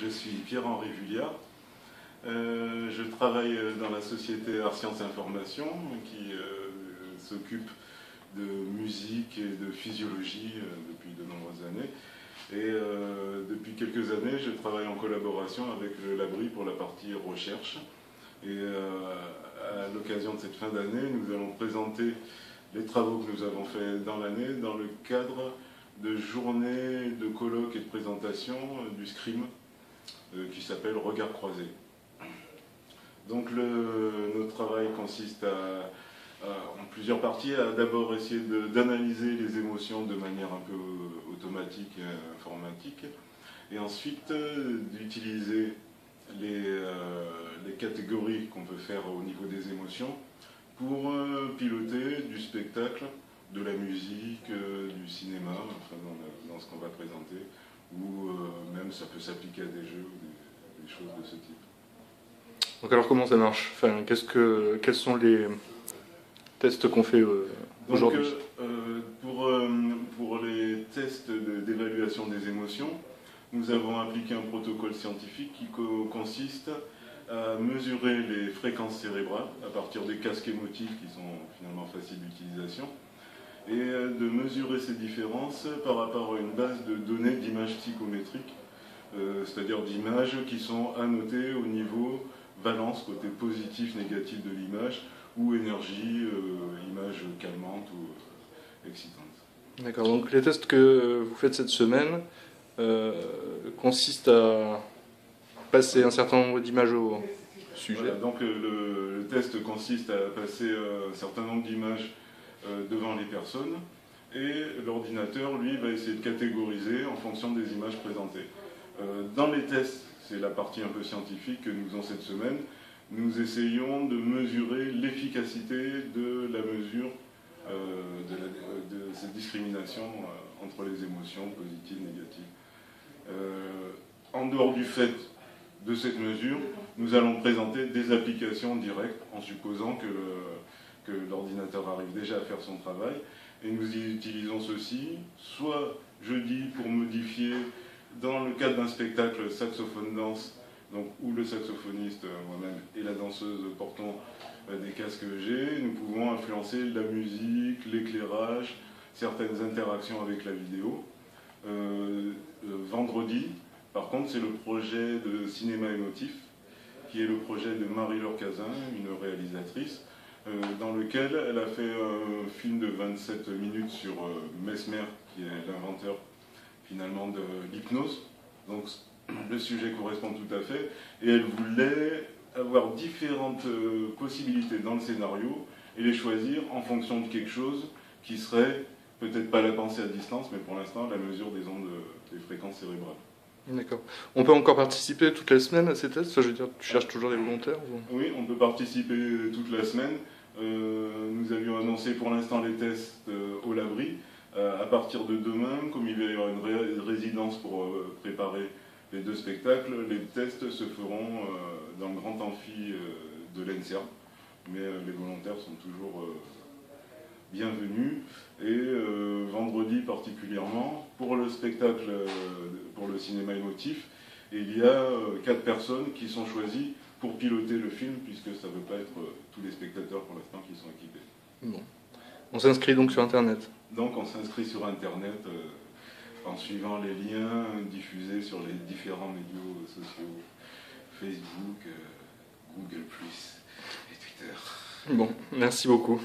je suis Pierre-Henri Vuillard. Je travaille dans la société Art Sciences Information qui s'occupe de musique et de physiologie depuis de nombreuses années. Et depuis quelques années, je travaille en collaboration avec le Labri pour la partie recherche. Et à l'occasion de cette fin d'année, nous allons présenter les travaux que nous avons faits dans l'année dans le cadre de journées de colloques et de présentations du SCRIM qui s'appelle Regard croisé. Donc notre travail consiste en plusieurs parties à d'abord essayer d'analyser les émotions de manière un peu automatique et informatique, et ensuite d'utiliser les catégories qu'on peut faire au niveau des émotions pour piloter du spectacle, de la musique, du cinéma, enfin dans ce qu'on va présenter, ou même ça peut s'appliquer à des jeux ou des choses de ce type. Donc alors comment ça marche? Enfin, quels sont les tests qu'on fait aujourd'hui? Pour les tests d'évaluation des émotions, nous avons appliqué un protocole scientifique qui consiste à mesurer les fréquences cérébrales à partir des casques émotifs qui sont finalement faciles d'utilisation, et de mesurer ces différences par rapport à une base de données d'images psychométriques, c'est-à-dire d'images qui sont annotées au niveau valence, côté positif, négatif de l'image, ou énergie, image calmante ou excitante. D'accord, donc les tests que vous faites cette semaine consistent à passer un certain nombre d'images au sujet. Voilà, donc le test consiste à passer un certain nombre d'images devant les personnes, et l'ordinateur, lui, va essayer de catégoriser en fonction des images présentées. Dans les tests, c'est la partie un peu scientifique que nous faisons cette semaine, nous essayons de mesurer l'efficacité de la mesure de cette discrimination entre les émotions positives et négatives. En dehors du fait de cette mesure, nous allons présenter des applications directes en supposant que l'ordinateur arrive déjà à faire son travail, et nous y utilisons ceci, soit jeudi pour modifier dans le cadre d'un spectacle saxophone-danse, donc où le saxophoniste, moi-même, et la danseuse portant des casques EG, nous pouvons influencer la musique, l'éclairage, certaines interactions avec la vidéo. Vendredi, par contre, c'est le projet de cinéma émotif, qui est le projet de Marie-Laure Cazin, une réalisatrice, dans lequel elle a fait un film de 27 minutes sur Mesmer, qui est l'inventeur finalement de l'hypnose. Donc le sujet correspond tout à fait, et elle voulait avoir différentes possibilités dans le scénario et les choisir en fonction de quelque chose qui serait peut-être pas la pensée à distance, mais pour l'instant la mesure des ondes, des fréquences cérébrales. D'accord. On peut encore participer toute la semaine à ces tests? Enfin, je veux dire, tu cherches toujours des volontaires ou... Oui, on peut participer toute la semaine. Nous avions annoncé pour l'instant les tests au Labri. À partir de demain, comme il va y avoir une résidence pour préparer les deux spectacles, les tests se feront dans le grand amphi de l'ENSERM. Mais les volontaires sont toujours bienvenus. Et vendredi particulièrement, pour le spectacle, pour le cinéma émotif, il y a 4 personnes qui sont choisies pour piloter le film, puisque ça ne veut pas être tous les spectateurs pour l'instant qui sont équipés. Bon. On s'inscrit donc sur Internet. Donc on s'inscrit sur Internet en suivant les liens diffusés sur les différents médias sociaux, Facebook, Google+, et Twitter. Bon, merci beaucoup.